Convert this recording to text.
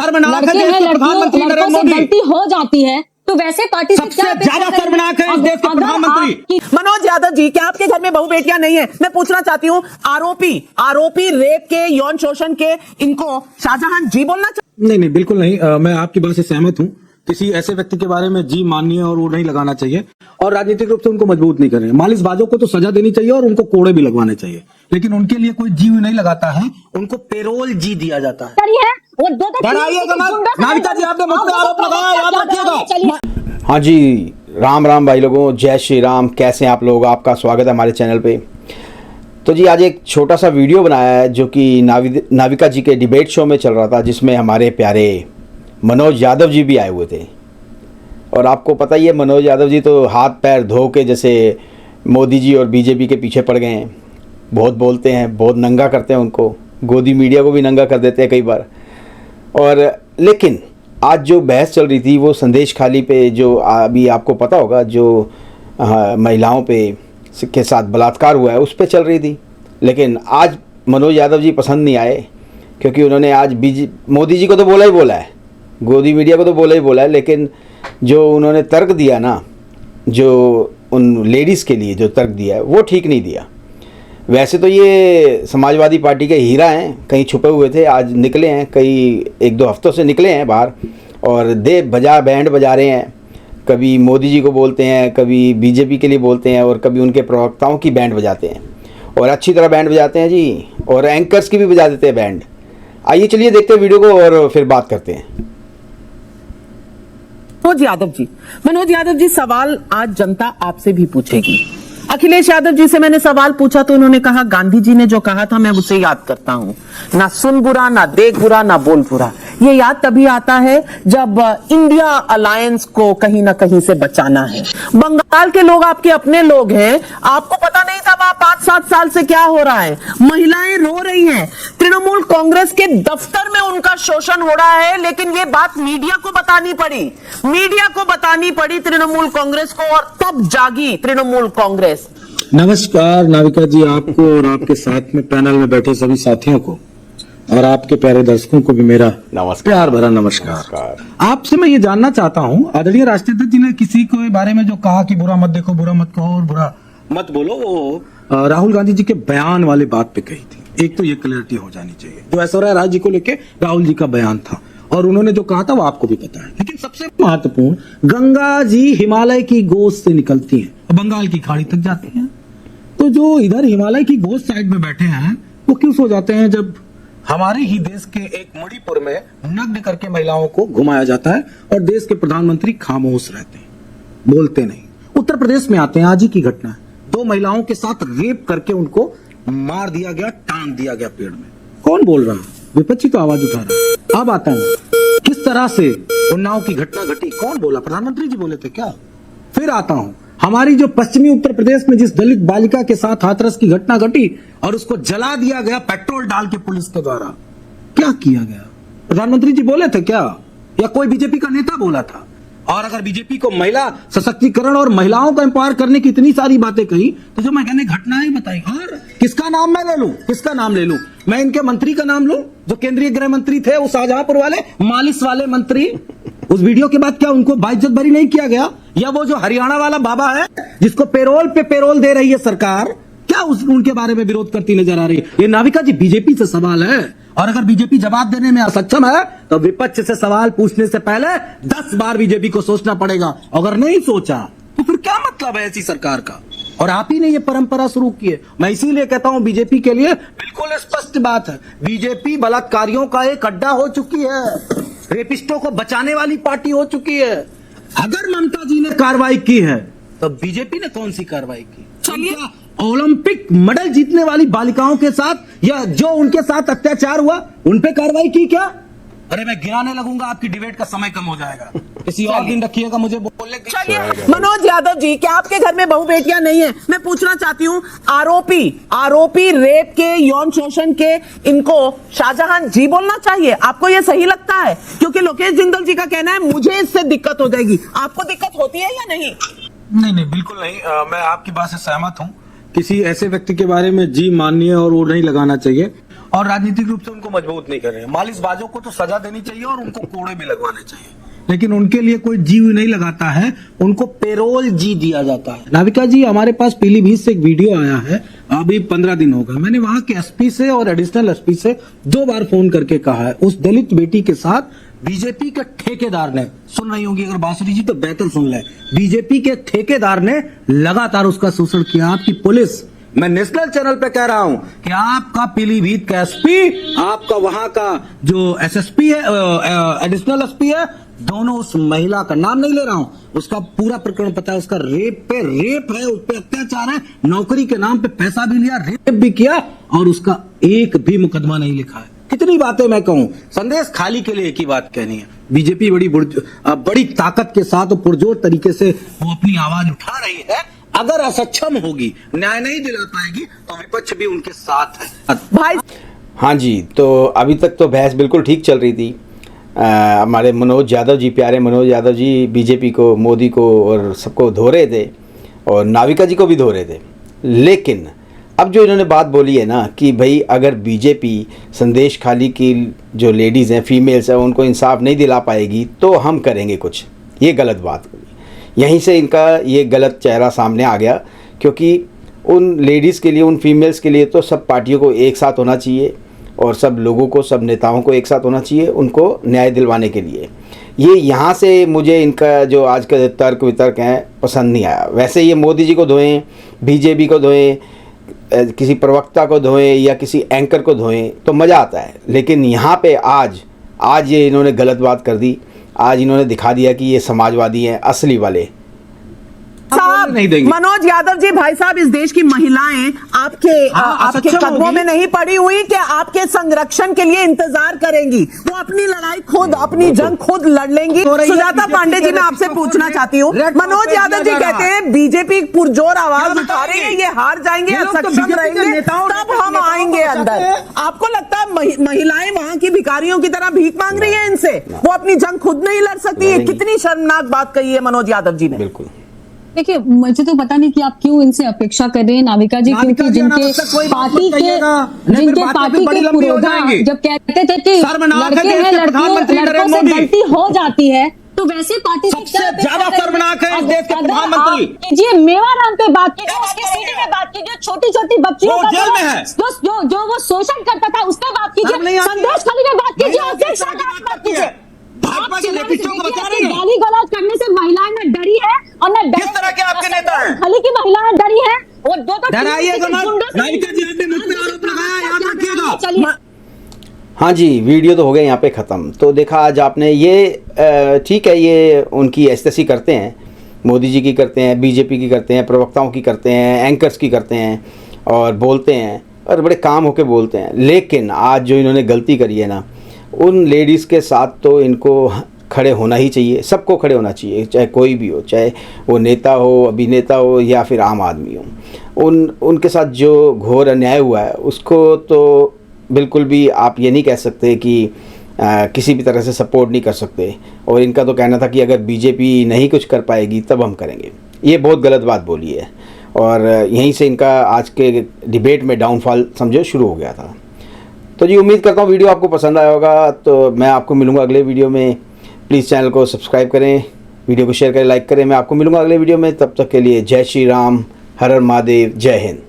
शर्मनाक है देश के प्रधानमंत्री नरेंद्र मोदी। गलती हो जाती है तो वैसे पार्टी से सबसे ज्यादा शर्मनाक है इस देश के प्रधानमंत्री। मनोज यादव जी, क्या आपके घर में बहू बेटियां नहीं है? मैं पूछना चाहती हूँ, आरोपी रेप के, यौन शोषण के, इनको शाहजहां जी बोलना चाहिए? नहीं, बिल्कुल नहीं। मैं आपकी बात से सहमत हूँ। किसी ऐसे व्यक्ति के बारे में जी माननीय और वो नहीं लगाना चाहिए और राजनीतिक रूप से उनको मजबूत नहीं करना। मालिशबाजों को तो सजा देनी चाहिए और उनको कोड़े भी लगवाने चाहिए, लेकिन उनके लिए कोई जीव नहीं लगाता है, उनको पेरोल जी दिया जाता है। डराइएगा मत। नाविका जी, आपने मुझ पर आरोप लगाया, याद रखिएगा। हाँ जी, राम राम भाई लोगों, जय श्री राम। कैसे हैं आप लोग? आपका स्वागत है हमारे चैनल पे। तो जी आज एक छोटा सा वीडियो बनाया है जो कि नाविका जी के डिबेट शो में चल रहा था, जिसमें हमारे प्यारे मनोज यादव जी भी आए हुए थे। और आपको पता ही है, मनोज यादव जी तो हाथ पैर धो के जैसे मोदी जी और बीजेपी के पीछे पड़ गए हैं। बहुत बोलते हैं, बहुत नंगा करते हैं उनको, गोदी मीडिया को भी नंगा कर देते हैं कई बार। और लेकिन आज जो बहस चल रही थी वो संदेश खाली पे, जो अभी आपको पता होगा जो महिलाओं पे के साथ बलात्कार हुआ है, उस पर चल रही थी। लेकिन आज मनोज यादव जी पसंद नहीं आए, क्योंकि उन्होंने आज मोदी जी को तो बोला ही बोला है, गोदी मीडिया को तो बोला ही बोला है, लेकिन जो उन्होंने तर्क दिया ना, जो उन लेडीज़ के लिए जो तर्क दिया है वो ठीक नहीं दिया। वैसे तो ये समाजवादी पार्टी के हीरा हैं, कहीं छुपे हुए थे, आज निकले हैं, कई 1-2 हफ्तों से निकले हैं बाहर और बैंड बजा रहे हैं। कभी मोदी जी को बोलते हैं, कभी बीजेपी के लिए बोलते हैं और कभी उनके प्रवक्ताओं की बैंड बजाते हैं, और अच्छी तरह बैंड बजाते हैं जी, और एंकर्स की भी बजा देते हैं बैंड। आइए चलिए देखते हैं वीडियो को और फिर बात करते हैं। मनोज यादव जी, सवाल आज जनता आपसे भी पूछेगी। अखिलेश यादव जी से मैंने सवाल पूछा तो उन्होंने कहा, गांधी जी ने जो कहा था मैं उसे याद करता हूं, ना सुन बुरा, ना देख बुरा, ना बोल बुरा। ये याद तभी आता है जब इंडिया अलायंस को कहीं ना कहीं से बचाना है। बंगाल के लोग आपके अपने लोग हैं, आपको पता नहीं था वहां 5-7 साल से क्या हो रहा है। महिलाएं रो रही हैं, तृणमूल कांग्रेस के दफ्तर में उनका शोषण हो रहा है, लेकिन ये बात मीडिया को बतानी पड़ी तृणमूल कांग्रेस को, और तब जागी तृणमूल कांग्रेस। नमस्कार नाविका जी, आपको और आपके साथ में पैनल में बैठे सभी साथियों को और आपके प्यारे दर्शकों को भी मेरा नमस्कार, प्यार भरा नमस्कार। आपसे मैं ये जानना चाहता हूँ, आदरणीय राष्ट्रीय अध्यक्ष जी ने किसी के बारे में जो कहा कि बुरा मत देखो, बुरा मत कहो और बुरा मत बोलो, वो राहुल गांधी जी के बयान वाली बात पे कही थी। एक तो ये क्लैरिटी हो जानी चाहिए, जो ऐश्वर्या राय जी को लेके राहुल जी का बयान था और उन्होंने जो कहा था वो आपको भी पता है। लेकिन सबसे महत्वपूर्ण, गंगा जी हिमालय की गोद से निकलती है, बंगाल की खाड़ी तक जाती है। तो जो इधर हिमालय की गोद साइड में बैठे हैं वो क्यों सो जाते हैं जब हमारे ही देश के एक मणिपुर में नग्न करके महिलाओं को घुमाया जाता है और देश के प्रधानमंत्री खामोश रहते हैं, बोलते नहीं। उत्तर प्रदेश में आते हैं, आज ही की घटना है, 2 महिलाओं के साथ रेप करके उनको मार दिया गया, टांग दिया गया पेड़ में। कौन बोल रहा है? विपक्षी तो आवाज उठा रहा है। अब आता है किस तरह से उन्नाव की घटना घटी, कौन बोला? प्रधानमंत्री जी बोले थे क्या? फिर आता हूं, हमारी जो पश्चिमी उत्तर प्रदेश में जिस दलित बालिका के साथ हाथरस की घटना घटी और उसको जला दिया गया पेट्रोल डाल के पुलिस के द्वारा, क्या किया गया? प्रधानमंत्री जी बोले थे क्या, या कोई बीजेपी का नेता बोला था? और अगर बीजेपी को महिला सशक्तिकरण और महिलाओं को एम्पावर करने की इतनी सारी बातें कही, तो जो मैंने घटनाएं बताई, और किसका नाम मैं ले लूं, किसका नाम ले लूं? मैं इनके मंत्री का नाम लूं, जो केंद्रीय गृह मंत्री थे, वो शाहजहांपुर वाले मालिश वाले मंत्री। उस वीडियो के बाद क्या उनको बाइज्जत बरी नहीं किया गया? या वो जो हरियाणा वाला बाबा है जिसको पेरोल पे पेरोल दे रही है सरकार, क्या उनके बारे में विरोध करती नजर आ रही है? ये नाविका जी बीजेपी से सवाल है, और अगर बीजेपी जवाब देने में असक्षम है तो विपक्ष से सवाल पूछने से पहले 10 बार बीजेपी को सोचना पड़ेगा। अगर नहीं सोचा तो फिर क्या मतलब है ऐसी सरकार का? और आप ही ने ये परंपरा शुरू की है। मैं इसीलिए कहता हूं, बीजेपी के लिए बिल्कुल स्पष्ट बात है, बीजेपी बलात्कारियों का एक अड्डा हो चुकी है, रेपिस्टों को बचाने वाली पार्टी हो चुकी है। अगर ममता जी ने कार्रवाई की है तो बीजेपी ने कौन सी कार्रवाई की? चलिए, ओलंपिक मेडल जीतने वाली बालिकाओं के साथ या जो उनके साथ अत्याचार हुआ उन पे कार्रवाई की क्या? अरे मैं गिराने लगूंगा, आपकी डिबेट का समय कम हो जाएगा। किसी और दिन रखिएगा मुझे बोलने के। चलिए मनोज यादव जी, क्या आपके घर में बहू बेटियां नहीं है? मैं पूछना चाहती हूँ, आरोपी रेप के, यौन शोषण के, इनको शाहजहां जी बोलना चाहिए? आपको ये सही लगता है? क्योंकि लोकेश जिंदल जी का कहना है मुझे इससे दिक्कत हो जाएगी। आपको दिक्कत होती है या नहीं? नहीं, बिल्कुल नहीं। मैं आपकी बात से सहमत हूँ। किसी ऐसे व्यक्ति के बारे में जी माननीय और वो नहीं लगाना चाहिए और राजनीतिक रूप से उनको मजबूत नहीं कर रहे हैं। मालिशबाजों को तो सजा देनी चाहिए और उनको कोड़े भी लगवाने चाहिए, लेकिन उनके लिए कोई जीव नहीं लगाता है, उनको पेरोल जी दिया जाता है। नाविका जी, हमारे पास पीलीभीत से एक वीडियो आया है, अभी 15 दिन हो गए। मैंने वहां के एसपी से और एडिशनल एसपी से 2 बार फोन करके कहा है, उस दलित बेटी के साथ बीजेपी के ठेकेदार ने, सुन रही होंगी अगर बांसुरी जी तो बेहतर सुन ले, बीजेपी के ठेकेदार ने लगातार उसका शोषण किया। आपकी पुलिस, मैं नेशनल चैनल पे कह रहा हूं कि आपका पीलीभीत का एसपी, आपका वहां का जो एसएसपी है, एडिशनल एसपी है, दोनों उस महिला का नाम नहीं ले रहा हूं, उसका पूरा प्रकरण पता है, उसका रेप है, उस पे अत्याचार है, नौकरी के नाम पे पैसा भी लिया, रेप भी किया और उसका एक भी मुकदमा नहीं लिखा है। कितनी बातें मैं कहूं, संदेश खाली के लिए एक ही बात कहनी है, बीजेपी बड़ी ताकत के साथ और पुरजोर तरीके से वो अपनी आवाज उठा रही है। अगर असक्षम होगी, न्याय नहीं दिला पाएगी तो विपक्ष भी उनके साथ है। भाई हाँ जी, तो अभी तक तो बहस बिल्कुल ठीक चल रही थी। हमारे मनोज यादव जी, प्यारे मनोज यादव जी बीजेपी को, मोदी को और सबको धो रहे थे और नाविका जी को भी धो रहे थे। लेकिन अब जो इन्होंने बात बोली है ना कि भाई अगर बीजेपी संदेश खाली की जो लेडीज़ हैं, फीमेल्स हैं, उनको इंसाफ नहीं दिला पाएगी तो हम करेंगे कुछ, ये गलत बात हुई। यहीं से इनका ये गलत चेहरा सामने आ गया, क्योंकि उन लेडीज़ के लिए, उन फीमेल्स के लिए तो सब पार्टियों को एक साथ होना चाहिए और सब लोगों को, सब नेताओं को एक साथ होना चाहिए उनको न्याय दिलवाने के लिए। ये यहाँ से मुझे इनका जो आज का तर्क वितर्क हैं पसंद नहीं आया। वैसे ये मोदी जी को धोएं, बीजेपी को धोएं, किसी प्रवक्ता को धोएं या किसी एंकर को धोएं तो मज़ा आता है, लेकिन यहाँ पे आज ये इन्होंने गलत बात कर दी। आज इन्होंने दिखा दिया कि ये समाजवादी हैं असली वाले। साहब, नहीं देंगे। मनोज यादव जी, भाई साहब, इस देश की महिलाएं आपके कदमों में नहीं पड़ी हुई कि आपके संरक्षण के लिए इंतजार करेंगी। वो अपनी लड़ाई खुद, अपनी जंग खुद लड़ लेंगी। सुजाता पांडे जी, मैं आपसे पूछना चाहती हूँ, मनोज यादव जी कहते हैं बीजेपी पुरजोर आवाज उठा रही है, ये हार जाएंगे, असक्षम रहेंगे, तब हम आएंगे अंदर। आपको लगता है महिलाएं वहां की भिखारियों की तरह भीख मांग रही है इनसे? वो अपनी जंग खुद नहीं लड़ सकती है? कितनी शर्मनाक बात कही है मनोज यादव जी ने। बिल्कुल। देखिए, मुझे तो पता नहीं कि आप क्यों इनसे अपेक्षा कर रहे हैं नाविका जी, क्योंकि जिनके पार्टी के पुरोधा जब कहते थे कि लड़के हैं, लड़कों से गलती हो जाती है, तो वैसे पार्टी सबसे ज्यादा शर्मनाक है इस देश के प्रधानमंत्री। कीजिए मेवाराम पे बात कीजिए, उसकी सीढ़ी पे बात कीजिए, छोटी छोटी बच्चियों वो जेल में है, जो वो शोषण करता था उस पर बात कीजिए, संदेश खाली पे बात कीजिए, और फिर बात कीजिए। भाजपा के लेपिस्टों को बचा रही है। गाली गलौज करने से महिलाएं न डरी है और न किस तरह के आपके नेता हैं? खाली की महिलाएं डरी है और दो डराइएगा मत। नाविका जी, आपने मुझ पे आरोप लगाया, याद रखिएगा। चलिए, हाँ जी, वीडियो तो हो गए यहाँ पे ख़त्म। तो देखा आज आपने ये, ठीक है, ये उनकी ऐसी करते हैं, मोदी जी की करते हैं, बीजेपी की करते हैं, प्रवक्ताओं की करते हैं, एंकर्स की करते हैं और बोलते हैं और बड़े काम होके बोलते हैं। लेकिन आज जो इन्होंने गलती करी है ना, उन लेडीज़ के साथ तो इनको खड़े होना ही चाहिए, सबको खड़े होना चाहिए, चाहे कोई भी हो, चाहे वो नेता हो, अभिनेता हो या फिर आम आदमी हो। उनके साथ जो घोर अन्याय हुआ है उसको तो बिल्कुल भी आप ये नहीं कह सकते कि किसी भी तरह से सपोर्ट नहीं कर सकते। और इनका तो कहना था कि अगर बीजेपी नहीं कुछ कर पाएगी तब हम करेंगे। ये बहुत गलत बात बोली है और यहीं से इनका आज के डिबेट में डाउनफॉल समझो शुरू हो गया था। तो जी, उम्मीद करता हूँ वीडियो आपको पसंद आया होगा। तो मैं आपको मिलूँगा अगले वीडियो में। प्लीज़ चैनल को सब्सक्राइब करें, वीडियो को शेयर करें, लाइक करें। मैं आपको मिलूँगा अगले वीडियो में। तब तक के लिए जय श्री राम, हर हर महादेव, जय हिंद।